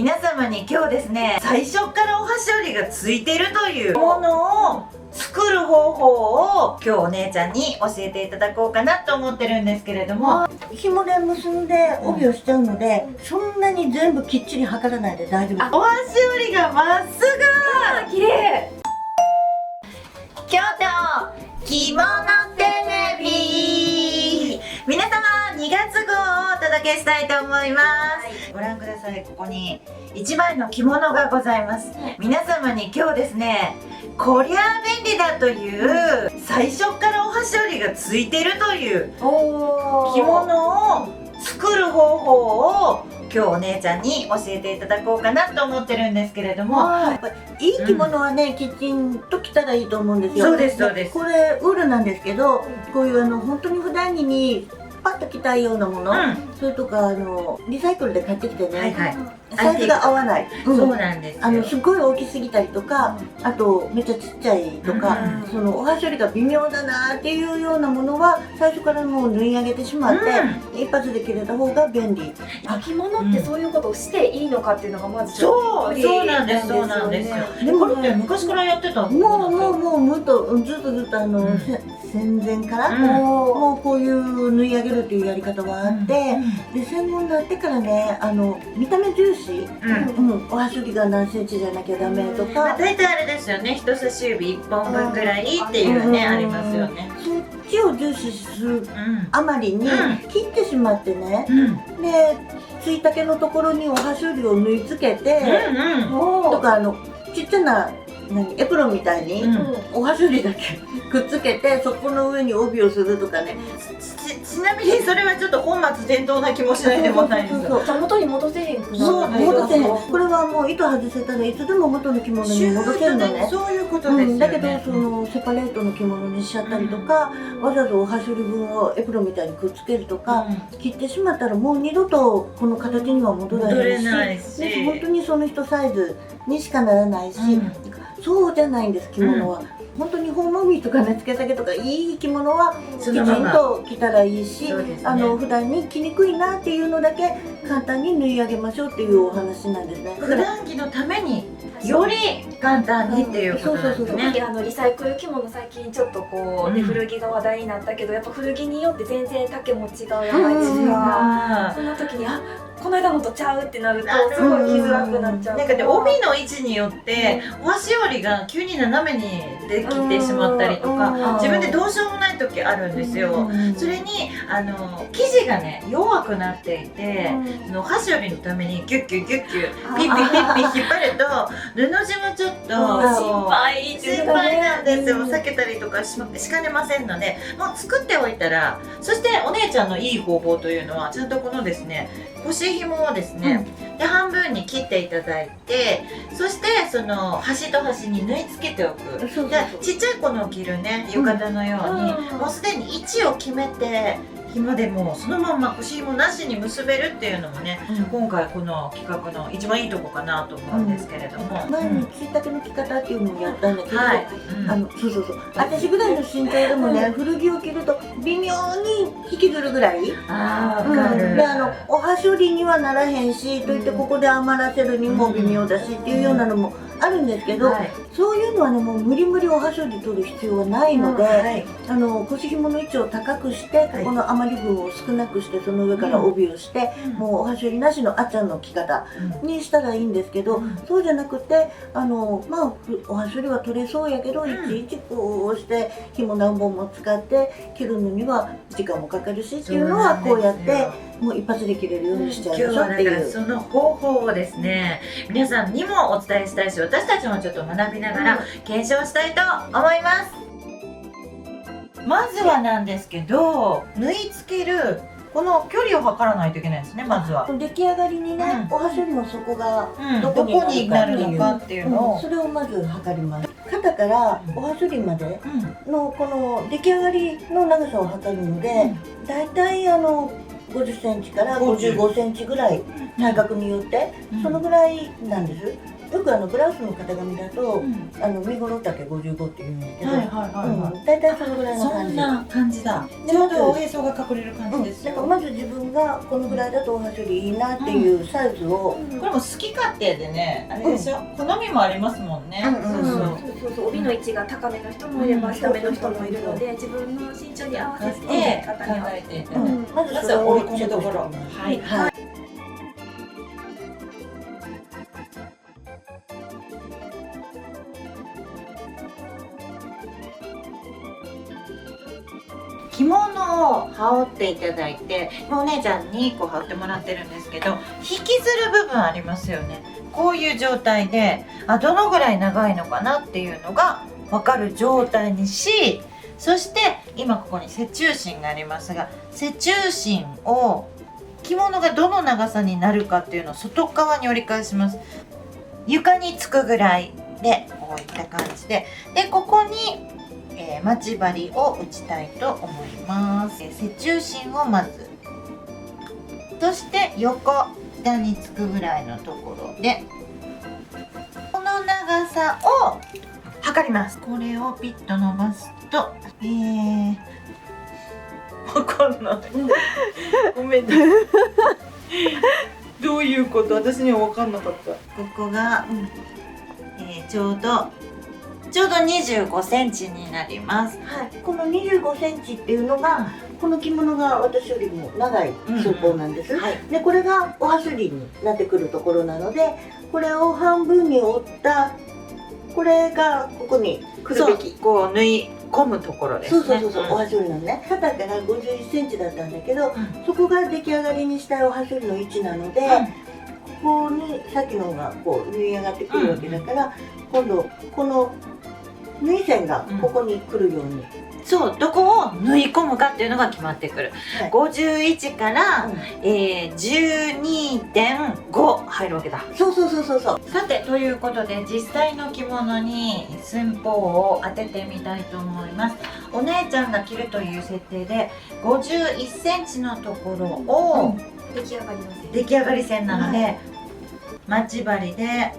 皆様に今日ですね、最初からお箸折りがついてるというものを作る方法を今日お姉ちゃんに教えていただこうかなと思ってるんですけれども、紐で結んで帯をしちゃうので、そんなに全部きっちり測らないで大丈夫。お箸折りがまっすぐ綺麗。京都着物テレビ、皆様2月号をお届けしたいと思います、ご覧ください。ここに1枚の着物がございます、皆様に今日ですね、こりゃあ便利だという最初からお箸折りがついてるという着物を作る方法を今日お姉ちゃんに教えていただこうかなと思ってるんですけれども、いい着物はね、きちんと着たらいいと思うんですよ。そうですそうです。これウールなんですけど、こういう本当に普段着にパッと着たいようなもの、それとかリサイクルで買ってきてね、サイズが合わない、そうなんですよ。すごい大きすぎたりとか、あとめっちゃちっちゃいとか、そのお箸折りが微妙だなっていうようなものは最初からもう縫い上げてしまって、一発で着れた方が便利。着物ってそういうことをしていいのかっていうのがまずそうなんです、そうなんですよ。でもこれって昔からやってたの？もうずっと戦前からもうこういう縫い上げるっていうやり方はあって、で戦後になってからね、見た目重視、お箸折りが何センチじゃなきゃダメとか、大体あれですよね、人差し指1本分ぐらいっていうね、ありますよね。そっちを重視するあまりに切ってしまってね、でついたけのところにお箸折りを縫い付けてとか、ちっちゃなエプロンみたいにお箸折りだけくっつけて、そこの上に帯をするとかね。ちなみにそれはちょっと本末転倒な気もしないでもないですよ。じゃあ元に戻せへんくなる。そう、戻せへん。これはもう糸外せたらいつでも元の着物に戻せるのね。そういうことですよね。だけどセパレートの着物にしちゃったりとか、わざわざお箸折り分をエプロンみたいにくっつけるとか、切ってしまったらもう二度とこの形には戻らないし、本当にその人サイズにしかならないし、そうじゃないんです、着物は。本当に本もみとかね、つけ丈とかいい着物はきちんと着たらいいし、普段に着にくいなっていうのだけ簡単に縫い上げましょうっていうお話なんですね。普段着のためにより簡単にっていうことなんですね。リサイクル着物最近ちょっとこう、古着が話題になったけど、やっぱ古着によって全然丈も違うじゃないですか。その時にこの間のとちゃうってなるとすごい着づらくなっちゃう。なんかね、帯の位置によってお箸折りが急に斜めにできてしまったりとか、自分でどうしようもない時あるんですよ。それに生地がね弱くなっていて、その箸折りのためにギュッギュッギュッギュッピッピッピッピッ引っ張ると布地もちょっと心配なんですよ。避けたりとかしかねませんので、もう作っておいたら、そしてお姉ちゃんのいい方法というのは、ちゃんとこのですね、腰紐をですね、で半分に切っていただいて、そしてその端と端に縫い付けておく。でちっちゃい子の着るね浴衣のように、もうすでに位置を決めて紐でもそのまんま腰紐なしに結べるっていうのもね、今回この企画の一番いいとこかなと思うんですけれども、前についたけの着方っていうのをやったんだけど、私ぐらいの身長でもね、古着を着ると微妙に引きずるぐらい。でお箸折りにはならへんし、といってここで余らせるにも微妙だしっていうようなのもあるんですけど、そういうのはね、もう無理無理お箸折り取る必要はないので、腰紐の位置を高くして、ここの余り分を少なくして、その上から帯をして、もうお箸折りなしのあっちゃんの着方にしたらいいんですけど、そうじゃなくてお箸折りは取れそうやけど、いちいちこうして紐何本も使って着るのには時間もかかるしっていうのは、こうやってもう一発で着れるようにしちゃうでしょっていう。今日はだからその方法をですね、皆さんにもお伝えしたいし、私たちもちょっと学びながら検証したいと思います。まずはなんですけど、縫い付けるこの距離を測らないといけないですね。まずは出来上がりにね、お箸折りの底がどこになるのかっていうのを、それをまず測ります。肩からお箸折りまでのこの出来上がりの長さを測るので、だいたい50センチから55センチぐらい、体格によってそのぐらいなんです。よくブラウスの型紙だと、うん身ごろ丈55って言うんだけど、はいはいはいはい。大体そのぐらいのそ感じ。んな感じだ。ちょうどおへそが隠れる感じですよ。だからまず自分がこのぐらいだとおはしょりいいなっていうサイズを、これも好き勝手でね、あれでしょ、好みもありますもんね。そう帯の位置が高めの人もいれば下めの人もいるので、自分の身長に合わせてで、考型に合わせえていただいて。まずまそれをず追い込むところ。はい。はい。着物を羽織っていただいて、お姉ちゃんにこう羽織ってもらってるんですけど、引きずる部分ありますよね。こういう状態で、どのぐらい長いのかなっていうのが分かる状態にし、そして今ここに背中心がありますが、背中心を着物がどの長さになるかっていうのを外側に折り返します。床につくぐらいで、こういった感じで、でここに待ち針を打ちたいと思います。背中心をまず、そして横下につくぐらいのところでこの長さを測ります。これをピッと伸ばすとわかんないごめんなさいどういうこと？私には分かんなかった。ここが、ちょうど25センチになります。はい、この25センチっていうのが、この着物が私よりも長い寸法なんです。はい。でこれがおはしょりになってくるところなので、これを半分に折ったこれがここに来るべき。こう縫い込むところですね。そう、おはしょりのね、肩から51センチだったんだけど、そこが出来上がりにしたいおはしょりの位置なので、ここにさっきのがこう縫い上がってくるわけだから、今度この縫い線がここに来るように、そう、どこを縫い込むかっていうのが決まってくる。はい、51から、12.5 入るわけだ。そう。さて、ということで実際の着物に寸法を当ててみたいと思います。お姉ちゃんが着るという設定で51センチのところを、出来上がりの線。出来上がり線なので、待ち針で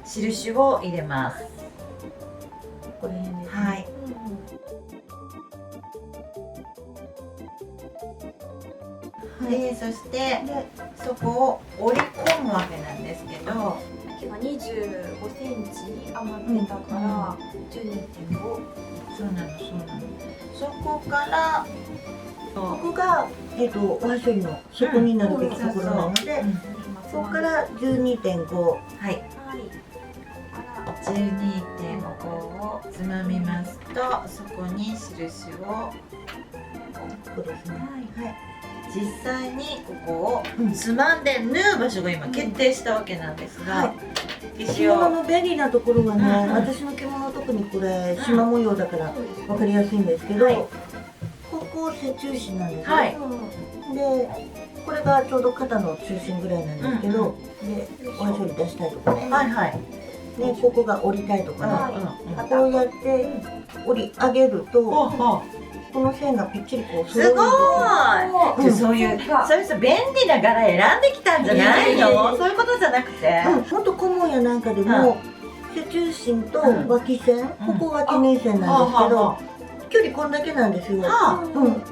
印を入れます。この辺ですね。はい。でそしてそこを折り込むわけなんですけど、さっきが25センチ余ってたから12.5。そうなの。そこからここが、おはしょりの底になるべきところなので、そこから12.5、はい、はい。 12.5 をつまみますと、そこに印を、ここですね。はい。実際にここをつまんで縫う場所が今決定したわけなんですが、着物の便利なところはね、私の着物特にこれ縞模様だから分かりやすいんですけど、ここ背中心なんですよ。はい。でこれがちょうど肩の中心ぐらいなんですけど、でおはしょり出したいところ、ね、ここが折りたいところ、こうやって折り上げると、この線がぴっちりこうすごい。そういう人便利な柄選んできたんじゃないの？そういうことじゃなくて、ほんと顧問やなんかでも背中心と脇線、ここ脇縫い線なんですけど、距離こんだけなんですよ。だ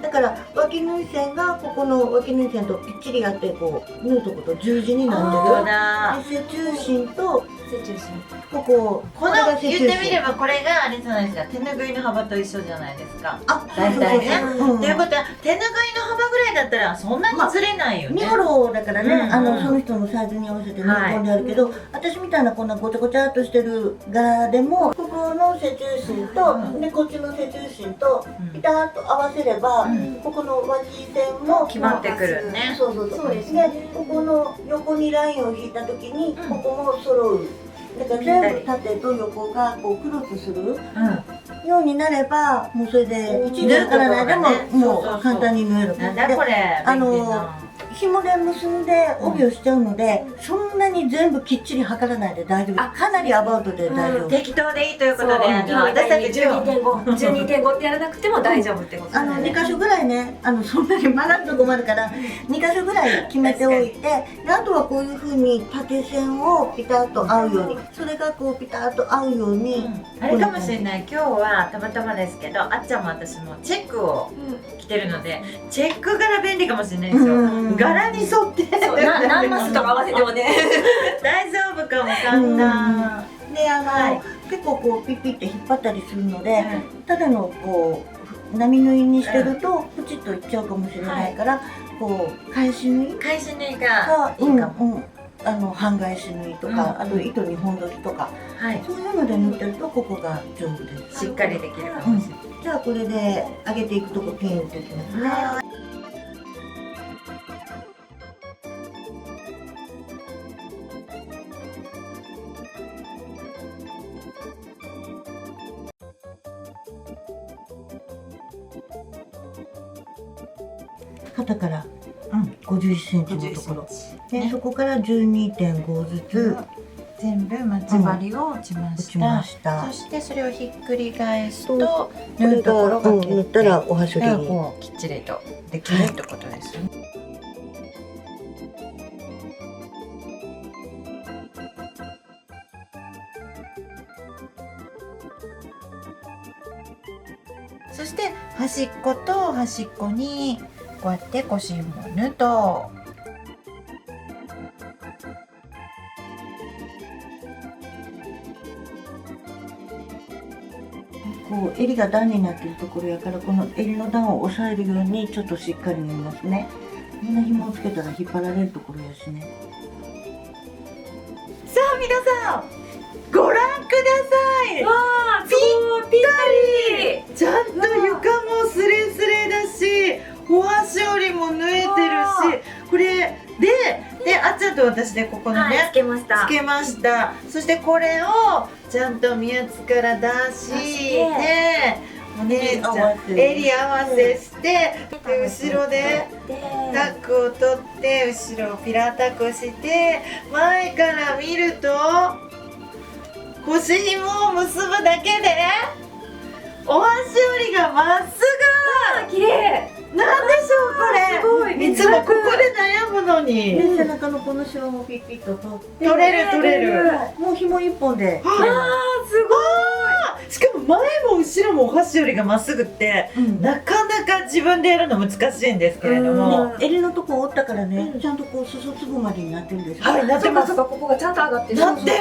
から脇縫い線がここの脇縫い線とぴっちりあって、こう縫うとこと十字になってる。背中心と背中心。ここの言ってみればこれがあれじゃないですか、手ぬぐいの幅と一緒じゃないですか。大体ね。ということは手ぬぐいの幅ぐらいだったらそんなにずれないよね。身ごろだからね、その人のサイズに合わせて縫い込んであるけど、私みたいなこんなごちゃごちゃっとしてる柄でも、ここの背中心とでこっちの背中心とピタッと合わせれば、ここの脇線も決まってくるね。そうですね。ここの横にラインを引いた時にここも揃う。だから全部縦と横がこうクロスするようになれば、もうそれで1時間からないでももう簡単に縫える。なんだこれ。紐で結んで帯をしちゃうので、そんなに全部きっちり測らないで大丈夫。かなりアバウトで大丈夫。適当でいいということで、私たち12.5ってやらなくても大丈夫ってことですね。2箇所ぐらいね、そんなに曲がると困るから2箇所ぐらい決めておいて、であとはこういう風に縦線をピタッと合うように、それがこうピタッと合うように、あれかもしれない。今日はたまたまですけど、あっちゃんも私もチェックを着てるので、チェック柄便利かもしれないですよ。柄に沿って何マスとか合わせてもね大丈夫かも。簡単で結構こうピッピッて引っ張ったりするので、ただのこう波縫いにしてるとプチッといっちゃうかもしれないから、こう返し縫いがいいかも。半返し縫いとか、あと糸2本取りとか、そういうので縫ってるとここが丈夫です。しっかりできるかもしれない。じゃあこれで上げていくとこピンっていきますね。肩から51センチのところ、でそこから12.5ずつ全部待ち針を打ちました。そしてそれをひっくり返すと縫うところが縫ったらおはしょりにきっちりとできるってことですよね。そして端っこと端っこにこうやって腰紐を縫うと、こう襟が段になっているところやから、この襟の段を押さえるようにちょっとしっかり縫いますね。みんな紐をつけたら引っ張られるところやしね。さあ皆さんご覧ください。わあ、ぴったり。ちゃんと床もスレスレだし、お箸折りも縫えてるし、これであっちゃんと私でここのね、つけました。そしてこれをちゃんと宮津から出してお姉ちゃん襟合わせして、で後ろでタックを取って後ろをピラタックして前から見ると腰紐を結ぶだけでお箸折りがまっすぐ。綺麗。なんでしょうこれ。いつもここで悩むのに。背中のこのシワもピッピッと取って取れる。もう紐一本で。すごい。しかも前も後ろもお箸折りがまっすぐって、なかなか自分でやるの難しいんですけれども、襟のとこ折ったからね、ちゃんとこう裾つぶまでになってるんですよ。はい、なってます。ここがちゃんと上がってる。なってる。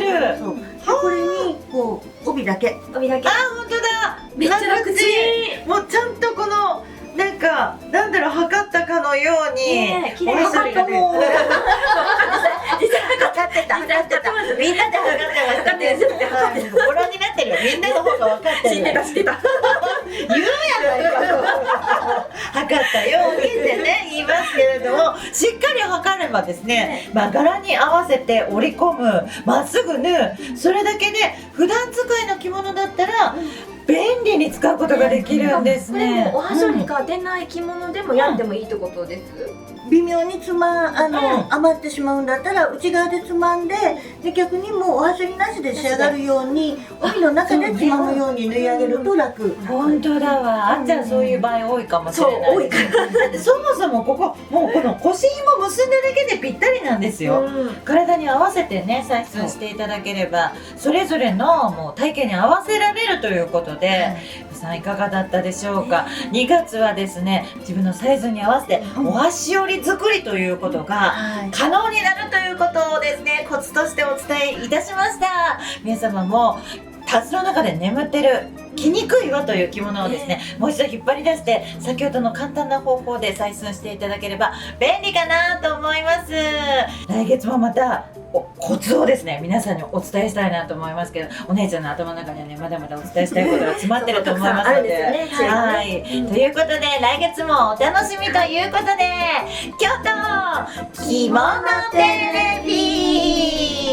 これにこう帯だけ。帯だけ。あ、本当だ。めっちゃ楽ちん。もうちゃんとこのなんかなんだろう、測ったかのように綺麗に測ったもん。測ってた。みんなで測ってます。ご覧になってる。みんなの方が分かってる。知ってた。言うやろ。測ったようにってね言いますけれども、しっかり測ればですね、柄に合わせて織り込む、まっすぐ縫う、それだけで普段使いの着物だったら便利に使うことができるんですね。これもお箸折りが出ない着物でもやってもいいってことです。微妙に余ってしまうんだったら内側でつまんで、逆にもうお箸折りなしで仕上がるように帯の中でつまむように縫い上げると楽。本当だわ。あっちゃんそういう場合多いかもしれない。多いから。だってそもそもここもうこの腰紐結んだだけでぴったりなんですよ。体に合わせてね採寸していただければ、それぞれのもう体型に合わせられるということで、皆さんいかがだったでしょうか。2月はですね、自分のサイズに合わせてお箸折り作りということが可能になるということをですね、コツとしてお伝えいたしました。皆様もタンスの中で眠ってる着にくいわという着物をですね、もう一度引っ張り出して先ほどの簡単な方法で採寸していただければ便利かなと思います。来月もまたコツをですね皆さんにお伝えしたいなと思いますけど、お姉ちゃんの頭の中にはねまだまだお伝えしたいことが詰まってると思いますので、はい、ということで来月もお楽しみということで、京都着物テレビ